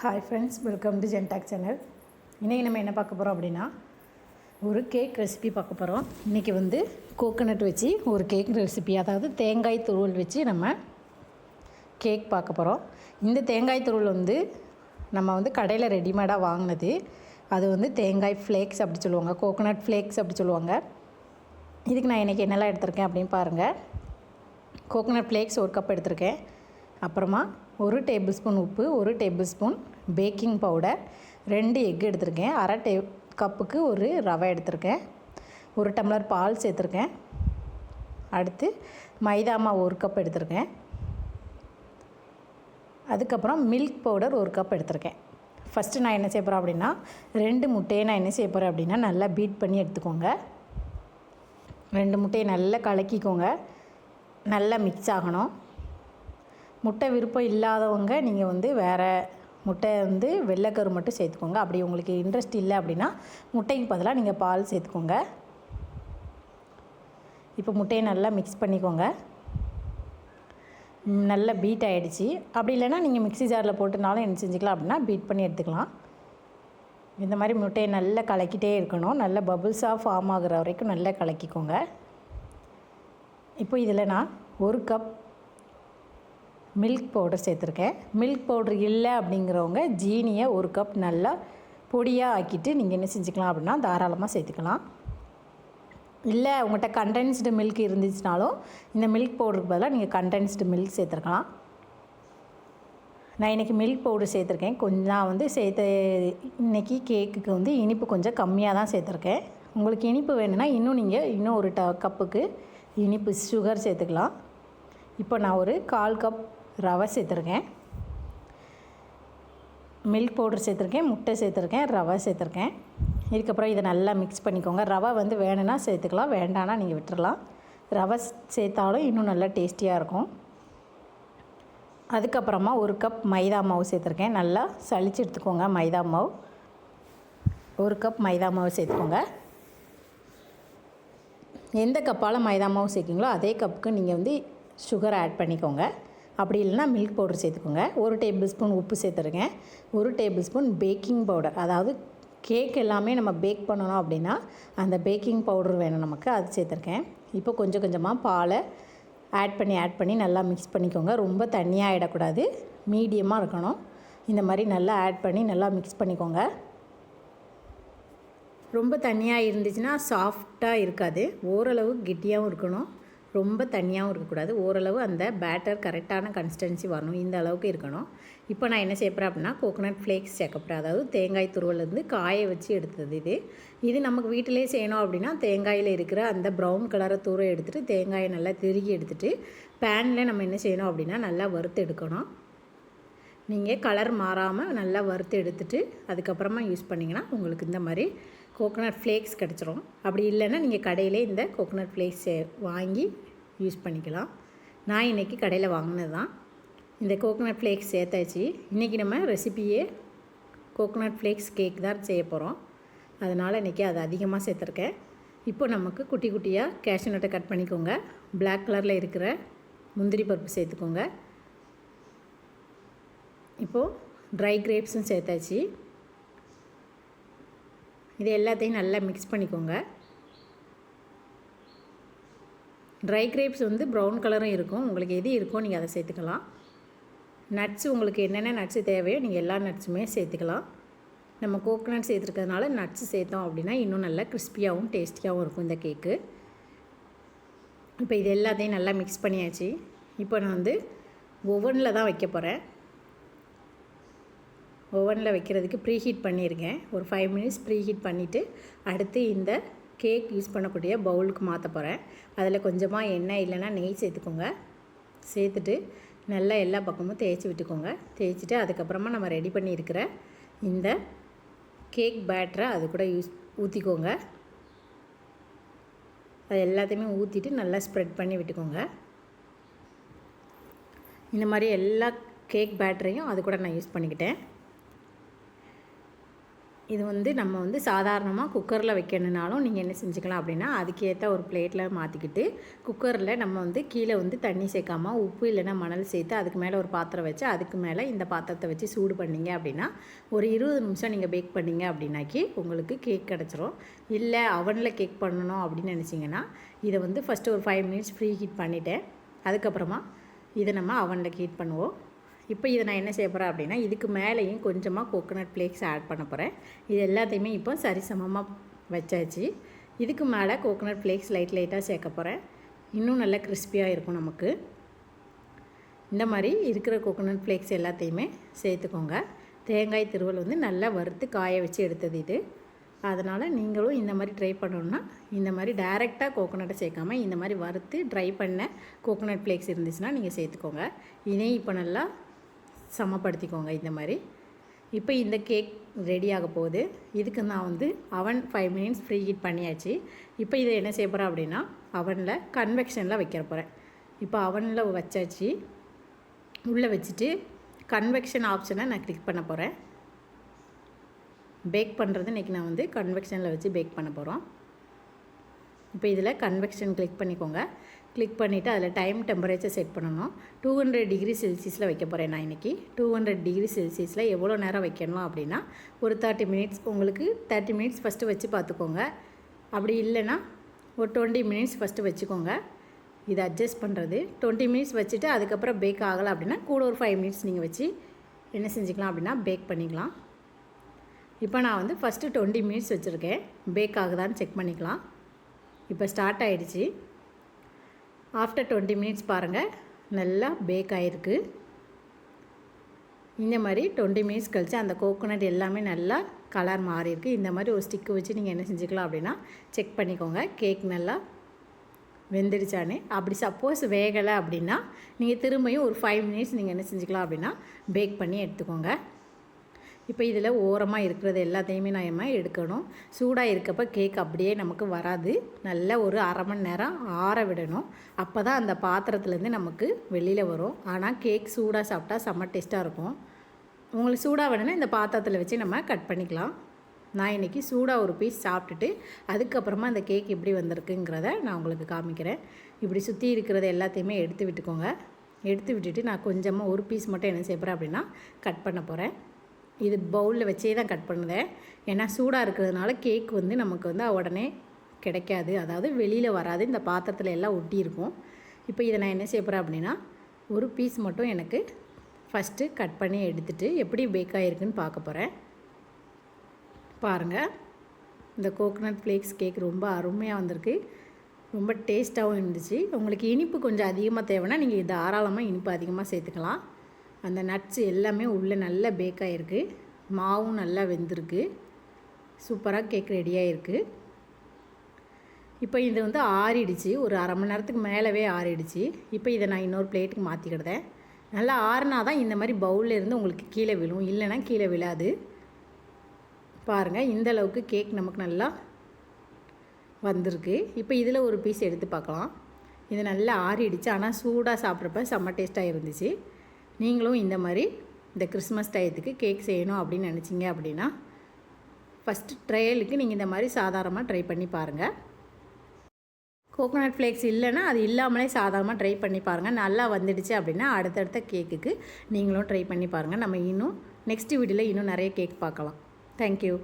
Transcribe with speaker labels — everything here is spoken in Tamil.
Speaker 1: Hi friends, welcome to Gentalk channel. இன்றைக்கி நம்ம என்ன பார்க்க போகிறோம் அப்படின்னா, ஒரு கேக் ரெசிபி பார்க்க போகிறோம். இன்றைக்கி வந்து கோகோனட் வச்சு ஒரு கேக் ரெசிபி, அதாவது தேங்காய் துருவல் வச்சு நம்ம கேக் பார்க்க போகிறோம். இந்த தேங்காய் துருவல் வந்து நம்ம வந்து கடையில் ரெடிமேடாக வாங்கினது. அது வந்து தேங்காய் ஃப்ளேக்ஸ் அப்படி சொல்லுவாங்க, கோகோனட் ஃப்ளேக்ஸ் அப்படி சொல்லுவாங்க. இதுக்கு நான் இன்றைக்கி என்னெல்லாம் எடுத்திருக்கேன் அப்படின்னு பாருங்கள். கோகோனட் ஃப்ளேக்ஸ் ஒரு கப் எடுத்திருக்கேன். அப்புறமா 1 டேபிள் ஸ்பூன் உப்பு, 1 table spoon baking powder, 2 egg எடுத்திருக்கேன், அரை கப்புக்கு ஒரு ரவை எடுத்திருக்கேன், 1 டம்ளர் பால் சேர்த்துருக்கேன். அடுத்து மைதா மாவு 1 கப் எடுத்திருக்கேன். அதுக்கப்புறம் மில்க் பவுடர் 1 கப் எடுத்திருக்கேன். ஃபஸ்ட்டு நான் என்ன செய்ய போகிறேன் அப்படின்னா, 2 முட்டையை நான் என்ன செய்ய போகிறேன் அப்படின்னா நல்லா பீட் பண்ணி எடுத்துக்கோங்க. 2 முட்டையை நல்லா கலக்கிக்கோங்க, நல்லா மிக்ஸ் ஆகணும். முட்டை விருப்பம் இல்லாதவங்க நீங்கள் வந்து வேறு முட்டை வந்து வெள்ளைக்கரு மட்டும் சேர்த்துக்கோங்க. அப்படி உங்களுக்கு இன்ட்ரெஸ்ட் இல்லை அப்படின்னா முட்டைக்கு பதிலாக நீங்கள் பால் சேர்த்துக்கோங்க. இப்போ முட்டையை நல்லா மிக்ஸ் பண்ணிக்கோங்க. நல்லா பீட் ஆகிடுச்சு. அப்படி இல்லைன்னா நீங்கள் மிக்ஸி ஜாரில் போட்டுனாலும் என்ன செஞ்சுக்கலாம் அப்படின்னா பீட் பண்ணி எடுத்துக்கலாம். இந்த மாதிரி முட்டையை நல்லா கலக்கிட்டே இருக்கணும். நல்ல பபுள்ஸாக ஃபார்ம் ஆகுற வரைக்கும் நல்லா கலக்கிக்கோங்க. இப்போ இதில் நான் 1 கப் மில்க் பவுடர் சேர்த்துருக்கேன். மில்க் பவுடர் இல்லை அப்படிங்கிறவங்க ஜீனியை 1 கப் நல்லா பொடியாக ஆக்கிட்டு நீங்கள் என்ன செஞ்சுக்கலாம் அப்படின்னா தாராளமாக சேர்த்துக்கலாம். இல்லை உங்கள்கிட்ட கண்டென்ஸ்டு மில்க் இருந்துச்சுனாலும் இந்த மில்க் பவுடருக்கு பதிலாக நீங்கள் கண்டென்ஸ்டு மில்க் சேர்த்துருக்கலாம். நான் இன்றைக்கி மில்க் பவுடர் சேர்த்துருக்கேன். நான் வந்து இன்றைக்கி கேக்குக்கு வந்து இனிப்பு கொஞ்சம் கம்மியாக தான் சேர்த்துருக்கேன். உங்களுக்கு இனிப்பு வேணும்னா இன்னும் ஒரு கப்புக்கு இனிப்பு சுகர் சேர்த்துக்கலாம். இப்போ நான் ஒரு 1/4 கப் ரவை சேர்த்துருக்கேன், மில்க் பவுடர் சேர்த்துருக்கேன், முட்டை சேர்த்துருக்கேன், ரவை சேர்த்துருக்கேன். இதுக்கப்புறம் இதை நல்லா மிக்ஸ் பண்ணிக்கோங்க. ரவை வந்து வேணும்னா சேர்த்துக்கலாம், வேண்டானா நீங்கள் விட்டுறலாம். ரவை சேர்த்தாலும் இன்னும் நல்லா டேஸ்டியாக இருக்கும். அதுக்கப்புறமா 1 கப் மைதா மாவு சேர்த்துருக்கேன். நல்லா சளிச்சு எடுத்துக்கோங்க. மைதா மாவு 1 கப் மைதா மாவு சேர்த்துக்கோங்க. எந்த கப்பால் மைதா மாவு சேர்க்கிங்களோ அதே கப்புக்கு நீங்கள் வந்து சுகர் ஆட் பண்ணிக்கோங்க. அப்படி இல்லைனா மில்க் பவுடர் சேர்த்துக்கோங்க. 1 டேபிள் ஸ்பூன் உப்பு சேர்த்துருங்க. 1 டேபிள் ஸ்பூன் பேக்கிங் பவுடர், அதாவது கேக் எல்லாமே நம்ம பேக் பண்ணணும் அப்படின்னா அந்த பேக்கிங் பவுடர் வேணும் நமக்கு, அது சேர்த்துருக்கேன். இப்போ கொஞ்சம் கொஞ்சமாக பாலை ஆட் பண்ணி நல்லா மிக்ஸ் பண்ணிக்கோங்க. ரொம்ப தண்ணியாக ஆகிடக்கூடாது, மீடியமாக இருக்கணும். இந்த மாதிரி நல்லா ஆட் பண்ணி நல்லா மிக்ஸ் பண்ணிக்கோங்க. ரொம்ப தண்ணியாக இருந்துச்சுன்னா சாஃப்டாக இருக்காது, ஓரளவு கெட்டியாகவும் இருக்கணும், ரொம்ப தண்ணியாகவும் இருக்கக்கூடாது. ஓரளவு அந்த பேட்டர் கரெக்டான கன்சிஸ்டன்சி வரணும், இந்த அளவுக்கு இருக்கணும். இப்போ நான் என்ன சேர்ப்பேன் அப்படின்னா கோகோனட் ஃப்ளேக்ஸ் சேர்க்கப்படுறேன். அதாவது தேங்காய் துருவலேருந்து காய வச்சு எடுத்தது இது நமக்கு வீட்டிலே செய்யணும் அப்படின்னா தேங்காயில் இருக்கிற அந்த ப்ரௌன் கலரை தூர எடுத்துகிட்டு தேங்காயை நல்லா திருகி எடுத்துகிட்டு பேனில் நம்ம என்ன செய்யணும் அப்படின்னா நல்லா வறுத்து எடுக்கணும். நீங்கள் கலர் மாறாமல் நல்லா வறுத்து எடுத்துகிட்டு அதுக்கப்புறமா யூஸ் பண்ணிங்கன்னா உங்களுக்கு இந்த மாதிரி கோகோனட் ஃப்ளேக்ஸ் கிடச்சிரும். அப்படி இல்லைன்னா நீங்கள் கடையிலே இந்த கோகோனட் ஃப்ளேக்ஸ் வாங்கி யூஸ் பண்ணிக்கலாம். நான் இன்றைக்கி கடையில் வாங்கினது தான். இந்த கோகோனட் ஃப்ளேக்ஸ் சேர்த்தாச்சு. இன்றைக்கி நம்ம ரெசிபியே கோகோனட் ஃப்ளேக்ஸ் கேக் தான் செய்ய போகிறோம். அதனால் இன்றைக்கி அது அதிகமாக சேர்த்துருக்கேன். இப்போ நமக்கு குட்டி குட்டியாக கேஷ்யூ நட்டை கட் பண்ணிக்கோங்க. பிளாக் கலரில் இருக்கிற முந்திரி பருப்பு சேர்த்துக்கோங்க. இப்போது ட்ரை கிரேப்ஸும் சேர்த்தாச்சு. இது எல்லாத்தையும் நல்லா மிக்ஸ் பண்ணிக்கோங்க. ட்ரை கிரேப்ஸ் வந்து ப்ரௌன் கலரும் இருக்கும், உங்களுக்கு எது இருக்கோ நீங்கள் அதை சேர்த்துக்கலாம். நட்ஸு உங்களுக்கு என்னென்ன நட்ஸு தேவையோ நீங்கள் எல்லா நட்ஸுமே சேர்த்துக்கலாம். நம்ம கோகோனட் சேர்த்துருக்கிறதுனால நட்ஸு சேர்த்தோம் அப்படின்னா இன்னும் நல்லா கிறிஸ்பியாகவும் டேஸ்டியாகவும் இருக்கும் இந்த கேக்கு. இப்போ இது எல்லாத்தையும் நல்லா மிக்ஸ் பண்ணியாச்சு. இப்போ நான் வந்து ஓவனில் தான் வைக்க போகிறேன். ஓவனில் வைக்கிறதுக்கு ப்ரீஹீட் பண்ணியிருக்கேன். ஒரு 5 மினிட்ஸ் ப்ரீஹீட் பண்ணிவிட்டு அடுத்து இந்த கேக் யூஸ் பண்ணக்கூடிய பவுலுக்கு மாற்ற போகிறேன். அதில் கொஞ்சமாக எண்ணெய் இல்லைன்னா நெய் சேர்த்துக்கோங்க. சேர்த்துட்டு நல்லா எல்லா பக்கமும் தேய்ச்சி விட்டுக்கோங்க. தேய்ச்சிட்டு அதுக்கப்புறமா நம்ம ரெடி பண்ணியிருக்கிற இந்த கேக் பேட்டரை அது கூட ஊற்றிக்கோங்க. அது எல்லாத்தையுமே ஊற்றிட்டு நல்லா ஸ்ப்ரெட் பண்ணி விட்டுக்கோங்க. இந்த மாதிரி எல்லா கேக் பேட்டரையும் அது கூட நான் யூஸ் பண்ணிக்கிட்டேன். இது வந்து நம்ம வந்து சாதாரணமாக குக்கரில் வைக்கணுனாலும் நீங்கள் என்ன செஞ்சுக்கலாம் அப்படின்னா அதுக்கேற்ற ஒரு பிளேட்டில் மாற்றிக்கிட்டு குக்கரில் நம்ம வந்து கீழே வந்து தண்ணி சேர்க்காமல் உப்பு இல்லைன்னா மணல் சேர்த்து அதுக்கு மேலே ஒரு பாத்திரம் வச்சு அதுக்கு மேலே இந்த பாத்திரத்தை வச்சு சூடு பண்ணிங்க அப்படின்னா ஒரு 20 நிமிஷம் நீங்கள் பேக் பண்ணிங்க அப்படின்னாக்கி உங்களுக்கு கேக் கிடச்சிரும். இல்லை அவனில் கேக் பண்ணணும் அப்படின்னு நினச்சிங்கன்னா இதை வந்து ஃபஸ்ட்டு ஒரு 5 மினிட்ஸ் ப்ரீ ஹீட் பண்ணிவிட்டேன். அதுக்கப்புறமா இதை நம்ம அவனில் ஹீட் பண்ணுவோம். இப்போ இதை நான் என்ன செய்ய போகிறேன் அப்படின்னா இதுக்கு மேலேயும் கொஞ்சமாக கோகோனட் ஃப்ளேக்ஸ் ஆட் பண்ண போகிறேன். இது எல்லாத்தையுமே இப்போ சரிசமமாக வச்சாச்சு. இதுக்கு மேலே கோகோனட் ஃப்ளேக்ஸ் லைட்டாக சேர்க்க போகிறேன். இன்னும் நல்லா கிறிஸ்பியாக இருக்கும் நமக்கு. இந்த மாதிரி இருக்கிற கோகோனட் ஃப்ளேக்ஸ் எல்லாத்தையுமே சேர்த்துக்கோங்க. தேங்காய் திருவல் வந்து நல்லா வறுத்து காய வச்சு எடுத்தது இது. அதனால் நீங்களும் இந்த மாதிரி ட்ரை பண்ணணுன்னா இந்த மாதிரி டைரெக்டாக கோகோனட்டை சேர்க்காம இந்த மாதிரி வறுத்து ட்ரை பண்ண கோகோனட் ஃப்ளேக்ஸ் இருந்துச்சுன்னா நீங்கள் சேர்த்துக்கோங்க. இதையும் இப்போ நல்லா சமப்படுத்திக்கோங்க இந்த மாதிரி. இப்போ இந்த கேக் ரெடி ஆக போகுது. இதுக்கு நான் வந்து அவன் 5 மினிட்ஸ் ப்ரீ ஹீட் பண்ணியாச்சு. இப்போ இதை என்ன செய்ய போகிறேன் அப்படின்னா அவனில் கன்வெக்ஷனில் வைக்க போகிறேன். இப்போ அவனில் வச்சாச்சு. உள்ளே வச்சுட்டு கன்வெக்ஷன் ஆப்ஷனை நான் கிளிக் பண்ண போகிறேன். பேக் பண்ணுறது இன்றைக்கி நான் வந்து கன்வெக்ஷனில் வச்சு பேக் பண்ண போகிறோம். இப்போ இதில் கன்வெக்ஷன் கிளிக் பண்ணிக்கோங்க. கிளிக் பண்ணிவிட்டு அதில் டைம் டெம்பரேச்சர் செட் பண்ணணும். 200 டிகிரி செல்சியஸில் வைக்க போகிறேன் நான் இன்றைக்கி. 200 டிகிரி செல்சியஸில் எவ்வளோ நேரம் வைக்கணும் அப்படின்னா ஒரு 30 மினிட்ஸ். உங்களுக்கு 30 மினிட்ஸ் ஃபஸ்ட்டு வச்சு பார்த்துக்கோங்க. அப்படி இல்லைன்னா ஒரு 20 மினிட்ஸ் ஃபஸ்ட்டு வச்சுக்கோங்க. இதை அட்ஜஸ்ட் பண்ணுறது 20 மினிட்ஸ் வச்சுட்டு அதுக்கப்புறம் பேக் ஆகலை அப்படின்னா கூட ஒரு 5 மினிட்ஸ் நீங்கள் வச்சு என்ன செஞ்சுக்கலாம் அப்படின்னா பேக் பண்ணிக்கலாம். இப்போ நான் வந்து ஃபஸ்ட்டு 20 மினிட்ஸ் வச்சுருக்கேன். பேக் ஆகுதான்னு செக் பண்ணிக்கலாம். இப்போ ஸ்டார்ட் ஆகிடுச்சு. ஆஃப்டர் 20 மினிட்ஸ் பாருங்கள் நல்லா பேக் ஆகிருக்கு. இந்த மாதிரி 20 மினிட்ஸ் கழித்து அந்த கோகோனட் எல்லாமே நல்லா கலர் மாறியிருக்கு. இந்த மாதிரி ஒரு ஸ்டிக்கு வச்சு நீங்கள் என்ன செஞ்சுக்கலாம் அப்படின்னா செக் பண்ணிக்கோங்க கேக் நல்லா வெந்துடுச்சானே. அப்படி சப்போஸ் வேகலை அப்படின்னா நீங்கள் திரும்பியும் ஒரு 5 மினிட்ஸ் நீங்கள் என்ன செஞ்சுக்கலாம் அப்படின்னா பேக் பண்ணி எடுத்துக்கோங்க. இப்போ இதில் ஓரமாக இருக்கிறது எல்லாத்தையுமே நம்ம எடுக்கணும். சூடாக இருக்கப்போ கேக் அப்படியே நமக்கு வராது. நல்லா ஒரு அரை மணி நேரம் ஆற விடணும். அப்போ தான் அந்த பாத்திரத்துலேருந்து நமக்கு வெளியில் வரும். ஆனால் கேக் சூடாக சாப்பிட்டா செம்ம டேஸ்ட்டாக இருக்கும். உங்களுக்கு சூடாக வேணும்னா இந்த பாத்திரத்தில் வச்சு நம்ம கட் பண்ணிக்கலாம். நான் இன்றைக்கி சூடாக ஒரு பீஸ் சாப்பிட்டுட்டு அதுக்கப்புறமா அந்த கேக் எப்படி வந்திருக்குங்கிறத நான் உங்களுக்கு காமிக்கிறேன். இப்படி சுற்றி இருக்கிறத எல்லாத்தையுமே எடுத்து விட்டுக்கோங்க. எடுத்து விட்டுட்டு நான் கொஞ்சமாக ஒரு பீஸ் மட்டும் என்ன செய்ய போகிறேன் அப்படின்னா கட் பண்ண போகிறேன். இது பவுலில் வச்சே தான் கட் பண்ணுறேன். ஏன்னா சூடாக இருக்கிறதுனால கேக் வந்து நமக்கு வந்து உடனே கிடைக்காது. அதாவது வெளியில் வராது. இந்த பாத்திரத்தில் எல்லாம் ஒட்டி இருக்கும். இப்போ இதை நான் என்ன செய்ய போகிறேன் அப்படின்னா ஒரு பீஸ் மட்டும் எனக்கு ஃபஸ்ட்டு கட் பண்ணி எடுத்துகிட்டு எப்படி பேக் ஆகிருக்குன்னு பார்க்க போகிறேன். பாருங்கள் இந்த கோகோனட் ஃப்ளேக்ஸ் கேக் ரொம்ப அருமையாக வந்திருக்கு. ரொம்ப டேஸ்ட்டாகவும் இருந்துச்சு. உங்களுக்கு இனிப்பு கொஞ்சம் அதிகமாக தேவைன்னா நீங்கள் தாராளமாக இனிப்பு அதிகமாக சேர்த்துக்கலாம். அந்த நட்ஸ் எல்லாமே உள்ளே நல்லா பேக் ஆகிருக்கு. மாவும் நல்லா வெந்திருக்கு. சூப்பராக கேக் ரெடியாக இருக்குது. இப்போ இது வந்து ஆறிடுச்சு. ஒரு அரை மணி நேரத்துக்கு மேலவே ஆறிடுச்சு. இப்போ இதை நான் இன்னொரு பிளேட்டுக்கு மாற்றிக்கிடுதேன். நல்லா ஆறுனா தான் இந்த மாதிரி பவுலில் இருந்து உங்களுக்கு கீழே விழும். இல்லைன்னா கீழே விழாது. பாருங்கள் இந்த அளவுக்கு கேக் நமக்கு நல்லா வந்திருக்கு. இப்போ இதில் ஒரு பீஸ் எடுத்து பார்க்கலாம். இது நல்லா ஆறிடுச்சு. ஆனால் சூடாக சாப்பிட்றப்ப செம்ம டேஸ்ட்டாக இருந்துச்சு. நீங்களும் இந்த மாதிரி இந்த கிறிஸ்மஸ் டயத்துக்கு கேக் செய்யணும் அப்படின்னு நினச்சிங்க அப்படின்னா ஃபஸ்ட்டு ட்ரையலுக்கு நீங்கள் இந்த மாதிரி சாதாரணமாக ட்ரை பண்ணி பாருங்கள். கோகோனட் ஃப்ளேக்ஸ் இல்லைன்னா அது இல்லாமலே சாதாரணமாக ட்ரை பண்ணி பாருங்கள். நல்லா வந்துடுச்சு அப்படின்னா அடுத்தடுத்த கேக்குக்கு நீங்களும் ட்ரை பண்ணி பாருங்கள். நம்ம இன்னும் நெக்ஸ்ட் வீடியோவில் இன்னும் நிறைய கேக் பார்க்கலாம். தேங்க்யூ.